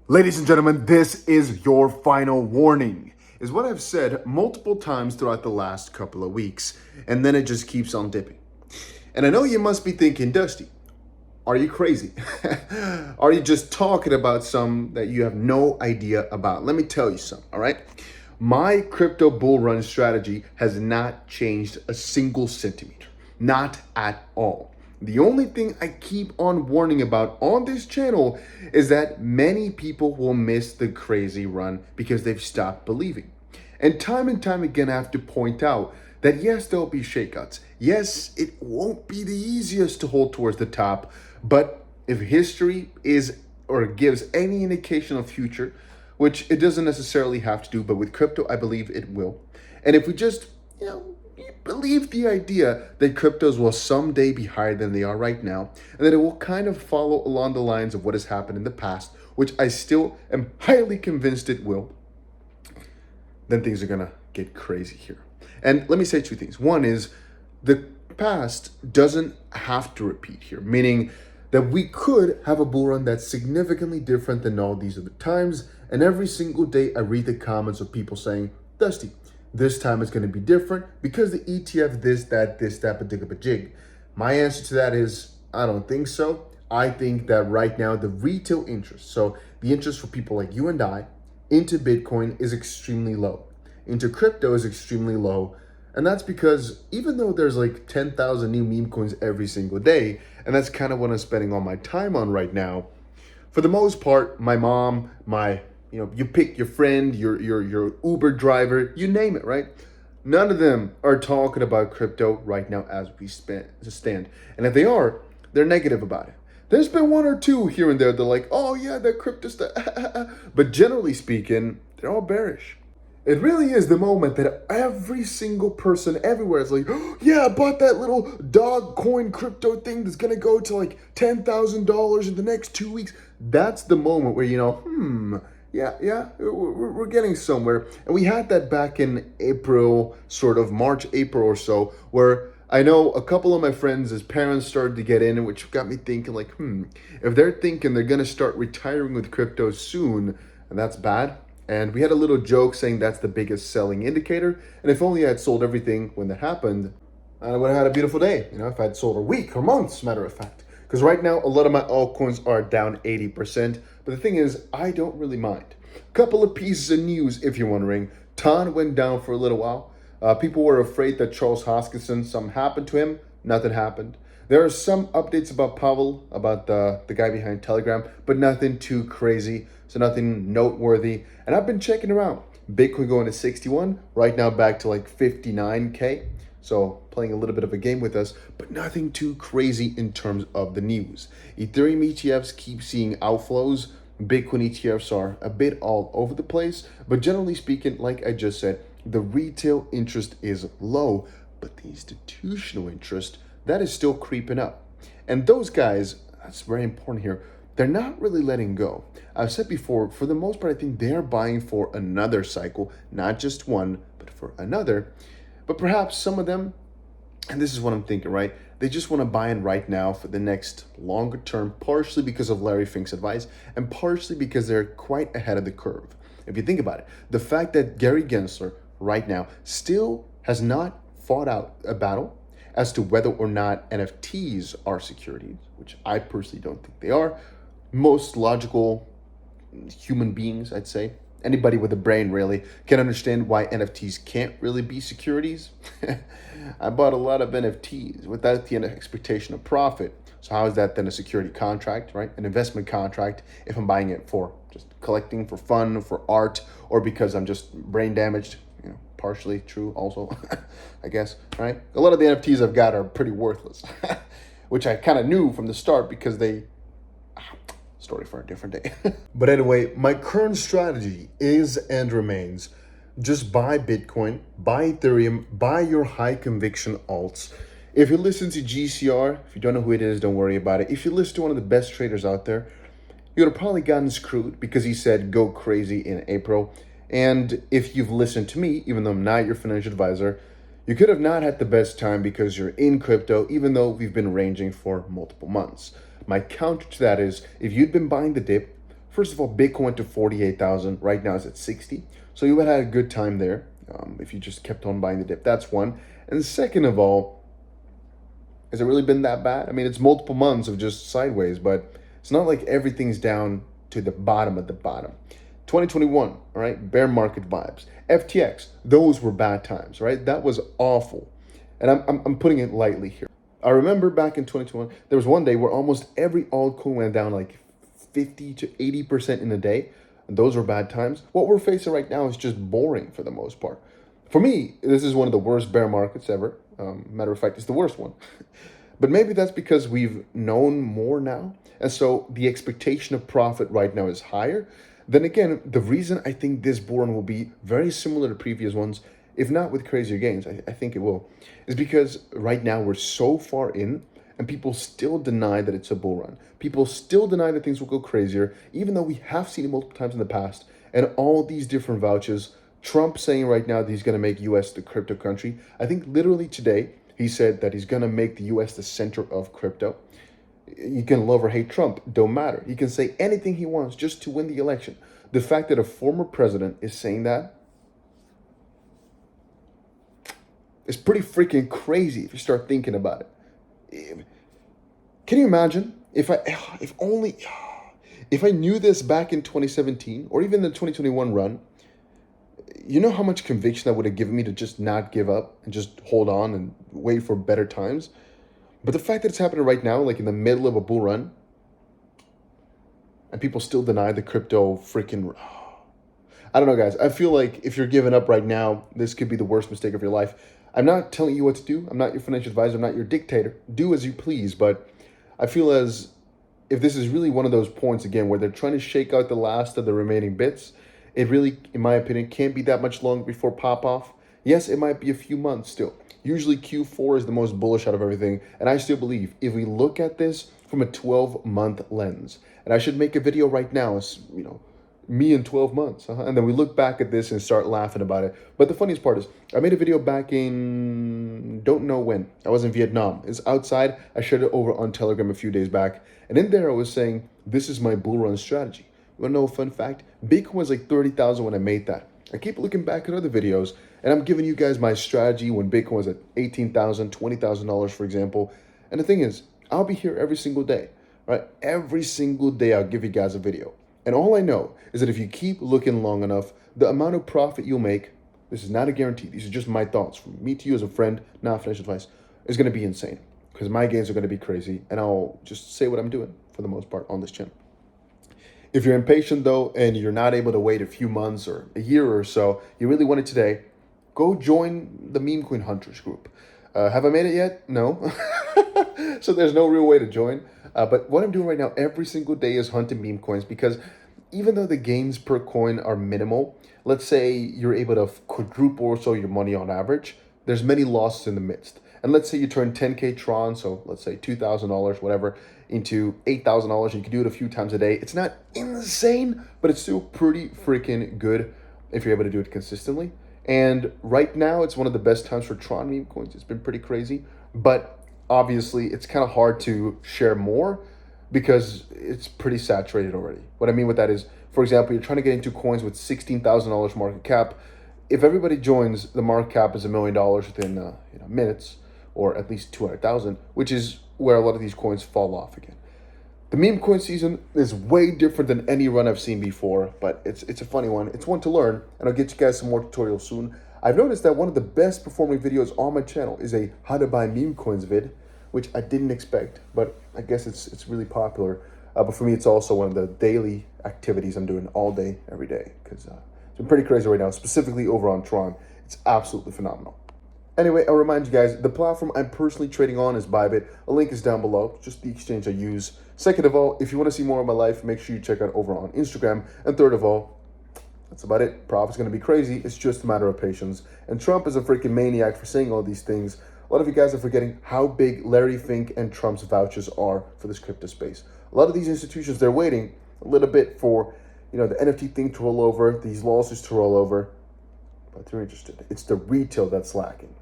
Ladies and gentlemen, this is your final warning, is what I've said multiple times throughout the last couple of weeks, and then it just keeps on dipping. And I know you must be thinking, Dusty, are you crazy? Are you just talking about some that you have no idea about? Let me tell you something, all right? My crypto bull run strategy has not changed a single centimeter, not at all. The only thing I keep on warning about on this channel is that many people will miss the crazy run because they've stopped believing. And time again, I have to point out that yes, there'll be shakeouts. Yes, it won't be the easiest to hold towards the top, but if history is or gives any indication of future, which it doesn't necessarily have to do, but with crypto, I believe it will. And if we just, believe the idea that cryptos will someday be higher than they are right now, and that it will kind of follow along the lines of what has happened in the past, which I still am highly convinced it will, then things are gonna get crazy here. And let me say two things. One is the past doesn't have to repeat here, meaning that we could have a bull run that's significantly different than all these other times. And every single day I read the comments of people saying, Dusty, this time it's going to be different because the ETF this, that, 𝗕𝗘𝗪𝗔𝗥𝗡𝗧𝗏. My answer to that is, I don't think so. I think that right now the retail interest, so the interest for people like you and I, into Bitcoin is extremely low. Into crypto is extremely low. And that's because even though there's like 10,000 new meme coins every single day, and that's kind of what I'm spending all my time on right now, for the most part, my mom, you pick your friend, your Uber driver, you name it, right? None of them are talking about crypto right now as we stand. And if they are, they're negative about it. There's been one or two here and there. They're like, oh yeah, that crypto stuff. But generally speaking, they're all bearish. It really is the moment that every single person everywhere is like, oh, yeah, I bought that little dog coin crypto thing that's going to go to like $10,000 in the next 2 weeks. That's the moment where, yeah, we're getting somewhere. And we had that back in April, sort of March, April or so, where I know a couple of my friends, as parents started to get in, which got me thinking like, if they're thinking they're going to start retiring with crypto soon, and that's bad. And we had a little joke saying that's the biggest selling indicator. And if only I had sold everything when that happened, I would have had a beautiful day. If I had sold a week or months, matter of fact. Because right now, a lot of my altcoins are down 80%. But the thing is, I don't really mind. Couple of pieces of news, if you're wondering. TON went down for a little while. People were afraid that Charles Hoskinson, something happened to him. Nothing happened. There are some updates about Pavel, about the guy behind Telegram, but nothing too crazy. So nothing noteworthy. And I've been checking around. Bitcoin going to 61, right now back to like 59K. So playing a little bit of a game with us, but nothing too crazy in terms of the news. Ethereum ETFs keep seeing outflows. Bitcoin ETFs are a bit all over the place. But generally speaking, like I just said, the retail interest is low, but the institutional interest, that is still creeping up. And those guys, that's very important here, they're not really letting go. I've said before, for the most part, I think they're buying for another cycle, not just one, but for another. But perhaps some of them, and this is what I'm thinking, right? They just want to buy in right now for the next longer term, partially because of Larry Fink's advice, and partially because they're quite ahead of the curve. If you think about it, the fact that Gary Gensler right now still has not fought out a battle as to whether or not NFTs are securities, which I personally don't think they are. Most logical human beings, I'd say, anybody with a brain really, can understand why NFTs can't really be securities. I bought a lot of NFTs without the expectation of profit. So how is that then a security contract, right? An investment contract if I'm buying it for just collecting for fun, for art, or because I'm just brain damaged, partially true also, I guess, right? A lot of the NFTs I've got are pretty worthless, which I kind of knew from the start because story for a different day. But anyway, my current strategy is and remains just buy Bitcoin, buy Ethereum, buy your high conviction alts. If you listen to GCR, if you don't know who it is, don't worry about it. If you listen to one of the best traders out there, you would have probably gotten screwed because he said go crazy in April. And if you've listened to me, even though I'm not your financial advisor, you could have not had the best time because you're in crypto, even though we've been ranging for multiple months. My counter to that is, if you'd been buying the dip First of all, Bitcoin went to 48,000. Right now it's at 60. So you would have had a good time there if you just kept on buying the dip. That's one. And second of all, has it really been that bad? I mean, it's multiple months of just sideways, but it's not like everything's down to the bottom of the bottom. 2021, all right, bear market vibes. FTX, those were bad times, right? That was awful. And I'm putting it lightly here. I remember back in 2021, there was one day where almost every altcoin went down like 50 to 80% in a day. And those were bad times. What we're facing right now is just boring for the most part. For me, this is one of the worst bear markets ever. Matter of fact, it's the worst one. But maybe that's because we've known more now. And so the expectation of profit right now is higher. Then again, the reason I think this bull run will be very similar to previous ones, if not with crazier gains, I think it will, is because right now we're so far in and people still deny that it's a bull run. People still deny that things will go crazier, even though we have seen it multiple times in the past. And all these different vouchers, Trump saying right now that he's going to make US the crypto country. I think literally today, he said that he's going to make the US the center of crypto. You can love or hate Trump, don't matter. He can say anything he wants just to win the election. The fact that a former president is saying that is pretty freaking crazy if you start thinking about it. Can you imagine if I knew this back in 2017 or even the 2021 run? You know how much conviction that would have given me to just not give up and just hold on and wait for better times? But the fact that it's happening right now, like in the middle of a bull run, and people still deny the crypto freaking... I don't know, guys. I feel like if you're giving up right now, this could be the worst mistake of your life. I'm not telling you what to do. I'm not your financial advisor. I'm not your dictator. Do as you please. But I feel as if this is really one of those points, again, where they're trying to shake out the last of the remaining bits, it really, in my opinion, can't be that much longer before pop-off. Yes, it might be a few months still. Usually Q4 is the most bullish out of everything. And I still believe if we look at this from a 12-month lens, and I should make a video right now, you know, me in 12 months. And then we look back at this and start laughing about it. But the funniest part is I made a video back in, don't know when. I was in Vietnam. It's outside. I shared it over on Telegram a few days back. And in there I was saying, this is my bull run strategy. You want to know a fun fact? Bitcoin was like 30,000 when I made that. I keep looking back at other videos and I'm giving you guys my strategy when Bitcoin was at $18,000, $20,000, for example. And the thing is, I'll be here every single day, right? Every single day I'll give you guys a video. And all I know is that if you keep looking long enough, the amount of profit you'll make, this is not a guarantee, these are just my thoughts from me to you as a friend, not financial advice, is going to be insane. Because my gains are going to be crazy, and I'll just say what I'm doing for the most part on this channel. If you're impatient though, and you're not able to wait a few months or a year or so, you really want it today, go join the meme coin hunters group. Have I made it yet? No. So there's no real way to join. But what I'm doing right now every single day is hunting meme coins, because even though the gains per coin are minimal, let's say you're able to quadruple or so your money on average, there's many losses in the midst. And let's say you turn 10K Tron, so let's say $2,000, whatever, into $8,000, and you can do it a few times a day. It's not insane, but it's still pretty freaking good if you're able to do it consistently. And right now, it's one of the best times for Tron meme coins. It's been pretty crazy, but obviously it's kind of hard to share more because it's pretty saturated already. What I mean with that is, for example, you're trying to get into coins with $16,000 market cap. If everybody joins, the market cap is $1 million within minutes, or at least 200,000, which is where a lot of these coins fall off again. The meme coin season is way different than any run I've seen before, but it's a funny one. It's one to learn, and I'll get you guys some more tutorials soon. I've noticed that one of the best performing videos on my channel is a how to buy meme coins vid, which I didn't expect, but I guess it's really popular. But for me, it's also one of the daily activities I'm doing all day, every day, because it's been pretty crazy right now, specifically over on Tron. It's absolutely phenomenal. Anyway, I'll remind you guys, the platform I'm personally trading on is Bybit. A link is down below, just the exchange I use. Second of all, if you want to see more of my life, make sure you check out over on Instagram. And third of all, that's about it. Profit's going to be crazy. It's just a matter of patience. And Trump is a freaking maniac for saying all these things. A lot of you guys are forgetting how big Larry Fink and Trump's vouchers are for this crypto space. A lot of these institutions, they're waiting a little bit for, the NFT thing to roll over, these lawsuits to roll over. But if you're interested, it's the retail that's lacking.